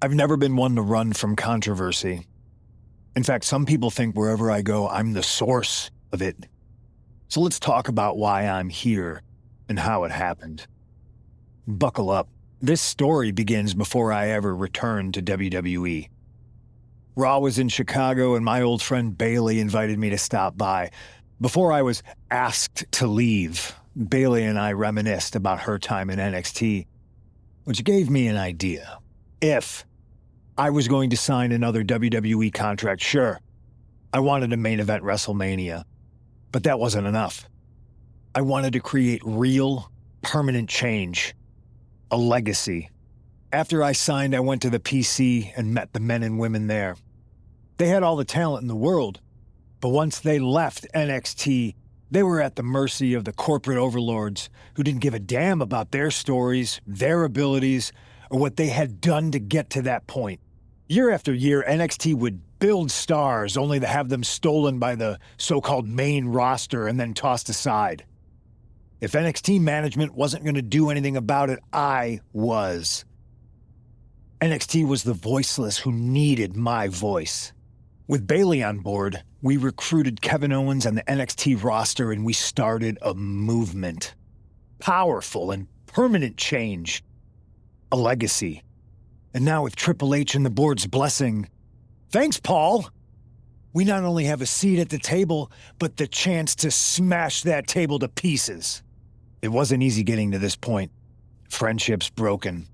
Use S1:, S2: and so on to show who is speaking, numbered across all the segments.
S1: I've never been one to run from controversy. In fact, some people think wherever I go, I'm the source of it. So let's talk about why I'm here and how it happened. Buckle up. This story begins before I ever returned to WWE. Raw was in Chicago and my old friend Bailey invited me to stop by. Before I was asked to leave, Bailey and I reminisced about her time in NXT, which gave me an idea. If I was going to sign another WWE contract, sure, I wanted a main event WrestleMania, but that wasn't enough. I wanted to create real, permanent change, a legacy. After I signed, I went to the PC and met the men and women there. They had all the talent in the world, but once they left NXT, they were at the mercy of the corporate overlords who didn't give a damn about their stories, their abilities, or what they had done to get to that point. Year after year, NXT would build stars only to have them stolen by the so-called main roster and then tossed aside. If NXT management wasn't going to do anything about it, I was. NXT was the voiceless who needed my voice. With Bailey on board, we recruited Kevin Owens and the NXT roster and we started a movement. Powerful and permanent change. A legacy. And now with Triple H and the board's blessing, thanks, Paul! We not only have a seat at the table, but the chance to smash that table to pieces. It wasn't easy getting to this point. Friendships broken.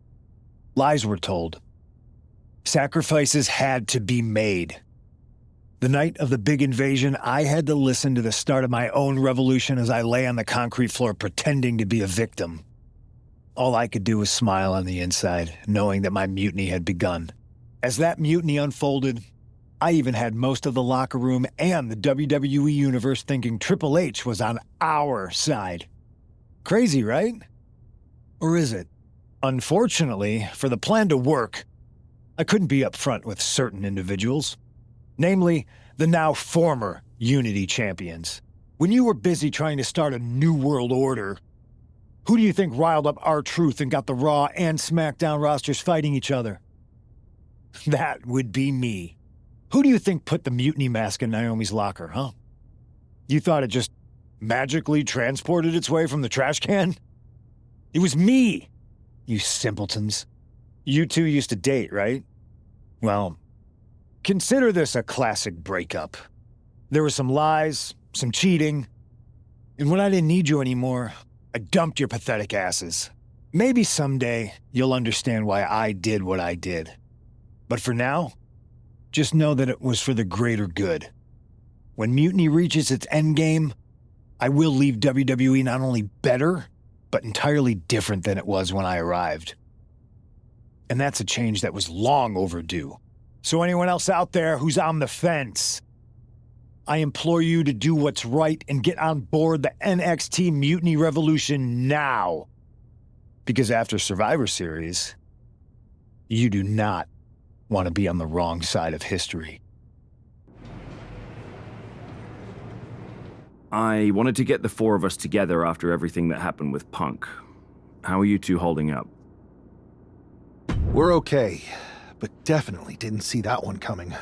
S1: Lies were told. Sacrifices had to be made. The night of the big invasion, I had to listen to the start of my own revolution as I lay on the concrete floor pretending to be a victim. All I could do was smile on the inside, knowing that my mutiny had begun. As that mutiny unfolded, I even had most of the locker room and the WWE Universe thinking Triple H was on our side. Crazy, right? Or is it? Unfortunately, for the plan to work, I couldn't be upfront with certain individuals. Namely, the now former Unity champions. When you were busy trying to start a new world order, who do you think riled up R-Truth and got the Raw and SmackDown rosters fighting each other? That would be me. Who do you think put the mutiny mask in Naomi's locker, huh? You thought it just magically transported its way from the trash can? It was me, you simpletons. You two used to date, right? Well, consider this a classic breakup. There were some lies, some cheating, and when I didn't need you anymore, I dumped your pathetic asses. Maybe someday you'll understand why I did what I did. But for now, just know that it was for the greater good. When Mutiny reaches its endgame, I will leave WWE not only better, but entirely different than it was when I arrived. And that's a change that was long overdue. So anyone else out there who's on the fence, I implore you to do what's right and get on board the NXT Mutiny Revolution now. Because after Survivor Series, you do not want to be on the wrong side of history.
S2: I wanted to get the four of us together after everything that happened with Punk. How are you two holding up?
S3: We're okay, but definitely didn't see that one coming.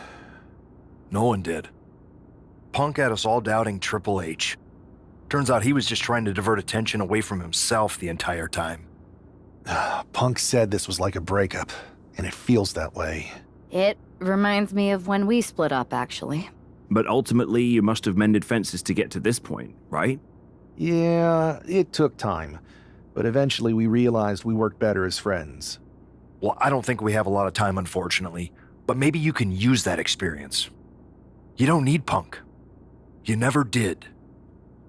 S4: No one did. Punk had us all doubting Triple H. Turns out he was just trying to divert attention away from himself the entire time.
S3: Punk said this was like a breakup, and it feels that way.
S5: It reminds me of when we split up, actually.
S2: But ultimately, you must have mended fences to get to this point, right?
S3: Yeah, it took time, but eventually we realized we worked better as friends.
S4: Well, I don't think we have a lot of time, unfortunately, but maybe you can use that experience. You don't need Punk. You never did.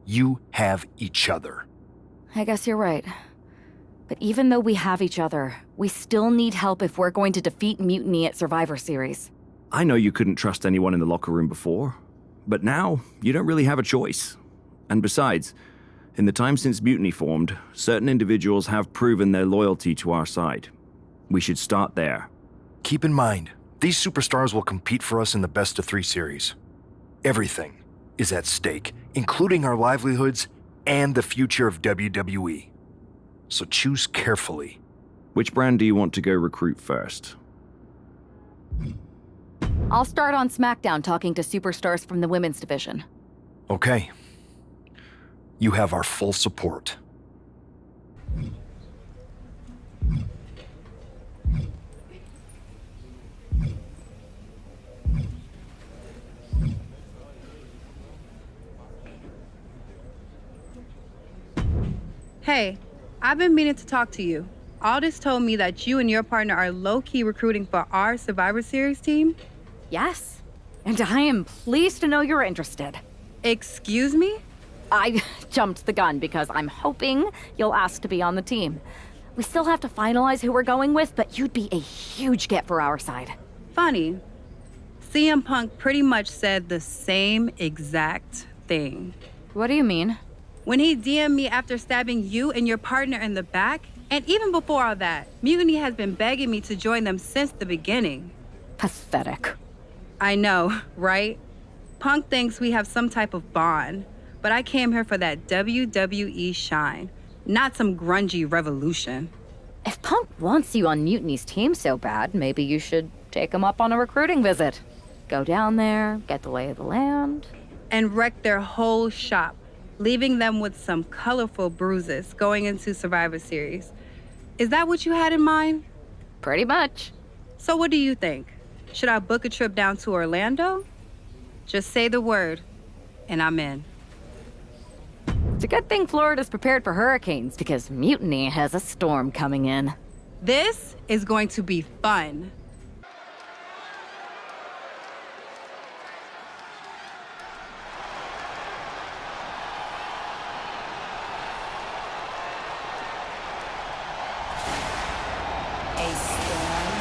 S4: You have each other.
S5: I guess you're right. But even though we have each other, we still need help if we're going to defeat Mutiny at Survivor Series.
S2: I know you couldn't trust anyone in the locker room before, but now you don't really have a choice. And besides, in the time since Mutiny formed, certain individuals have proven their loyalty to our side. We should start there.
S4: Keep in mind, these superstars will compete for us in the best-of-3 series. Everything is at stake, including our livelihoods and the future of WWE. So choose carefully.
S2: Which brand do you want to go recruit first?
S5: I'll start on SmackDown talking to superstars from the women's division.
S4: Okay. You have our full support.
S6: Hey, I've been meaning to talk to you. Aldous told me that you and your partner are low-key recruiting for our Survivor Series team.
S5: Yes, and I am pleased to know you're interested.
S6: Excuse me?
S5: I jumped the gun because I'm hoping you'll ask to be on the team. We still have to finalize who we're going with, but you'd be a huge get for our side.
S6: Funny. CM Punk pretty much said the same exact thing.
S5: What do you mean?
S6: When he DM'd me after stabbing you and your partner in the back, and even before all that, Mutiny has been begging me to join them since the beginning.
S5: Pathetic.
S6: I know, right? Punk thinks we have some type of bond, but I came here for that WWE shine, not some grungy revolution.
S5: If Punk wants you on Mutiny's team so bad, maybe you should take him up on a recruiting visit. Go down there, get the lay of the land.
S6: And wreck their whole shop, leaving them with some colorful bruises going into Survivor Series. Is that what you had in mind?
S5: Pretty much.
S6: So what do you think? Should I book a trip down to Orlando? Just say the word, and I'm in.
S5: It's a good thing Florida's prepared for hurricanes because Mutiny has a storm coming in.
S6: This is going to be fun.
S7: A storm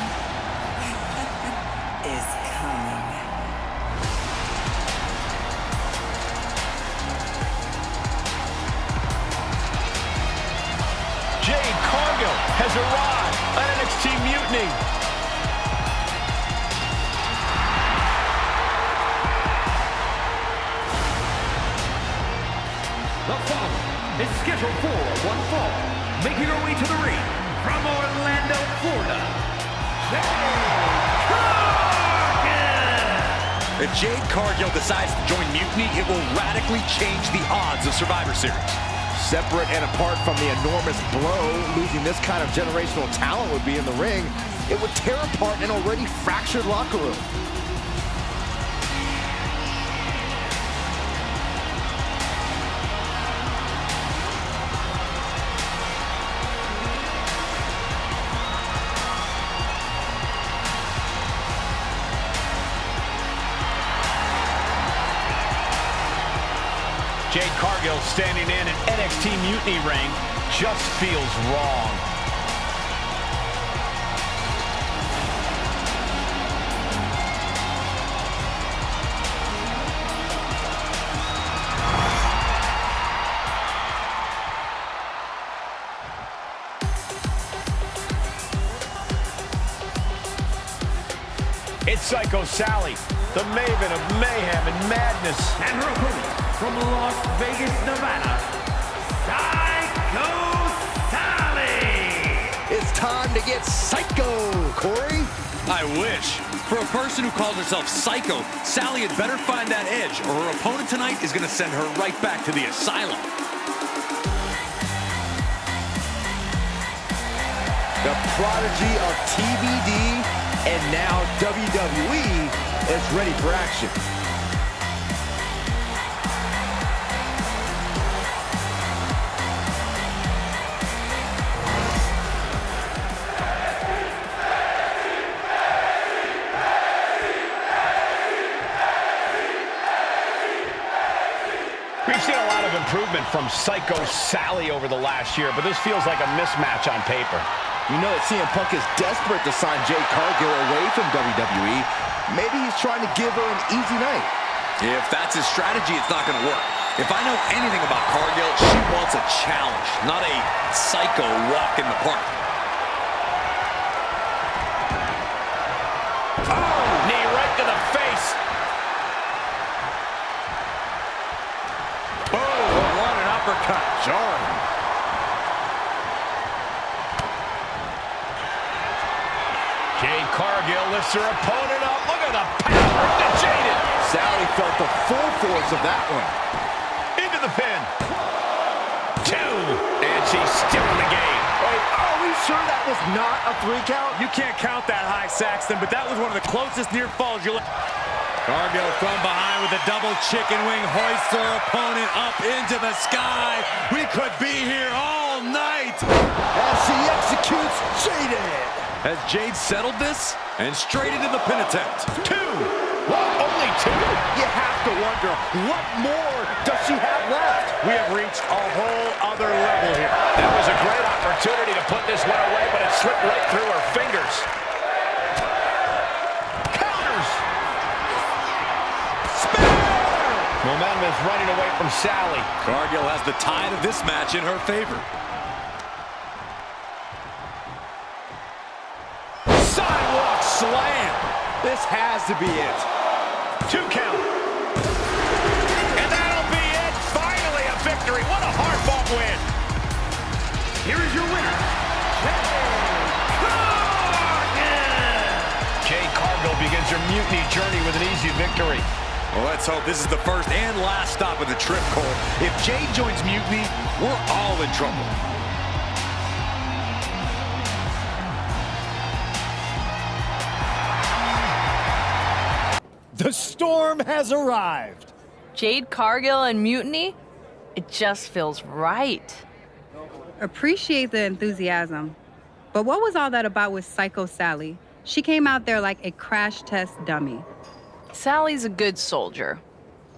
S7: is coming.
S8: Jade Cargill has arrived at NXT Mutiny.
S9: The following is scheduled for one fall, making her way to the ring from Orlando, Florida, Jade Cargill!
S8: If Jade Cargill decides to join Mutiny, it will radically change the odds of Survivor Series.
S10: Separate and apart from the enormous blow losing this kind of generational talent would be in the ring, it would tear apart an already fractured locker room.
S8: Jade Cargill standing in an NXT Mutiny ring just feels wrong. It's Psycho Sally, the maven of mayhem and madness.
S9: And her opponent from Las Vegas, Nevada, Psycho Sally!
S10: It's time to get psycho, Corey.
S8: I wish. For a person who calls herself Psycho, Sally had better find that edge, or her opponent tonight is going to send her right back to the asylum.
S10: The prodigy of TBD and now WWE is ready for action.
S8: We've seen a lot of improvement from Psycho Sally over the last year, but this feels like a mismatch on paper.
S10: You know that CM Punk is desperate to sign Jade Cargill away from WWE. Maybe he's trying to give her an easy night.
S8: If that's his strategy, it's not going to work. If I know anything about Cargill, she wants a challenge, not a psycho walk in the park. Oh, knee right to the face. Boom, what an uppercut. Jarring. Jade
S9: Jade Cargill lifts her opponent up. Look at the power to Jaded.
S10: Sally felt the full force of that one.
S9: Into the pin. 2. And she's still in the game.
S10: Wait, are we sure that was not a 3 count?
S8: You can't count that high, Saxton, but that was one of the closest near falls you'll... Cargill from behind with a double chicken wing, hoists her opponent up into the sky. We could be here all night.
S10: As she executes Jaded.
S8: Has Jade settled this? And straight into the pin attempt.
S9: 2. What? Only 2?
S10: You have to wonder, what more does she have left?
S9: We have reached a whole other level here. That was a great opportunity to put this one away, but it slipped right through her fingers. Counters! Momentum is running away from Sally.
S8: Cargill has the tide of this match in her favor.
S10: Sidewalk slam. This has to be it.
S9: 2 count. And that'll be it. Finally a victory. What a hard-fought win. Here is your winner, Jade Cargill begins her mutiny journey with an easy victory.
S8: Well, let's hope this is the first and last stop of the trip, Cole. If Jade joins Mutiny, we're all in trouble.
S1: The storm has arrived.
S11: Jade Cargill and Mutiny? It just feels right.
S6: Appreciate the enthusiasm. But what was all that about with Psycho Sally? She came out there like a crash test dummy.
S11: Sally's a good soldier.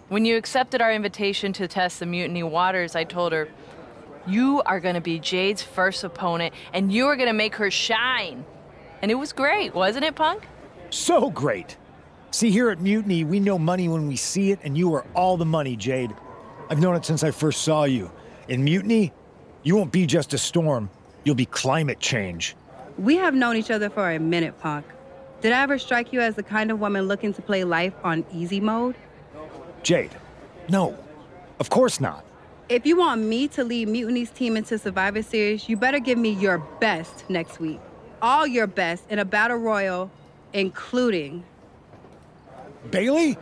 S11: When you accepted our invitation to test the Mutiny waters, I told her, you are gonna be Jade's first opponent, and you are gonna make her shine. And it was great, wasn't it, Punk?
S1: So great. See, here at Mutiny, we know money when we see it, and you are all the money, Jade. I've known it since I first saw you. In Mutiny, you won't be just a storm. You'll be climate change.
S6: We have known each other for a minute, Punk. Did I ever strike you as the kind of woman looking to play life on easy mode?
S1: Jade, no. Of course not.
S6: If you want me to lead Mutiny's team into Survivor Series, you better give me your best next week. All your best in a battle royal, including...
S1: Bailey?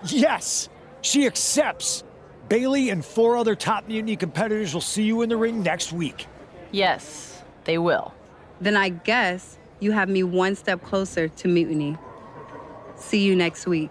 S1: Yes! She accepts! Bailey and 4 other top Mutiny competitors will see you in the ring next week.
S11: Yes, they will.
S6: Then I guess you have me one step closer to Mutiny. See you next week.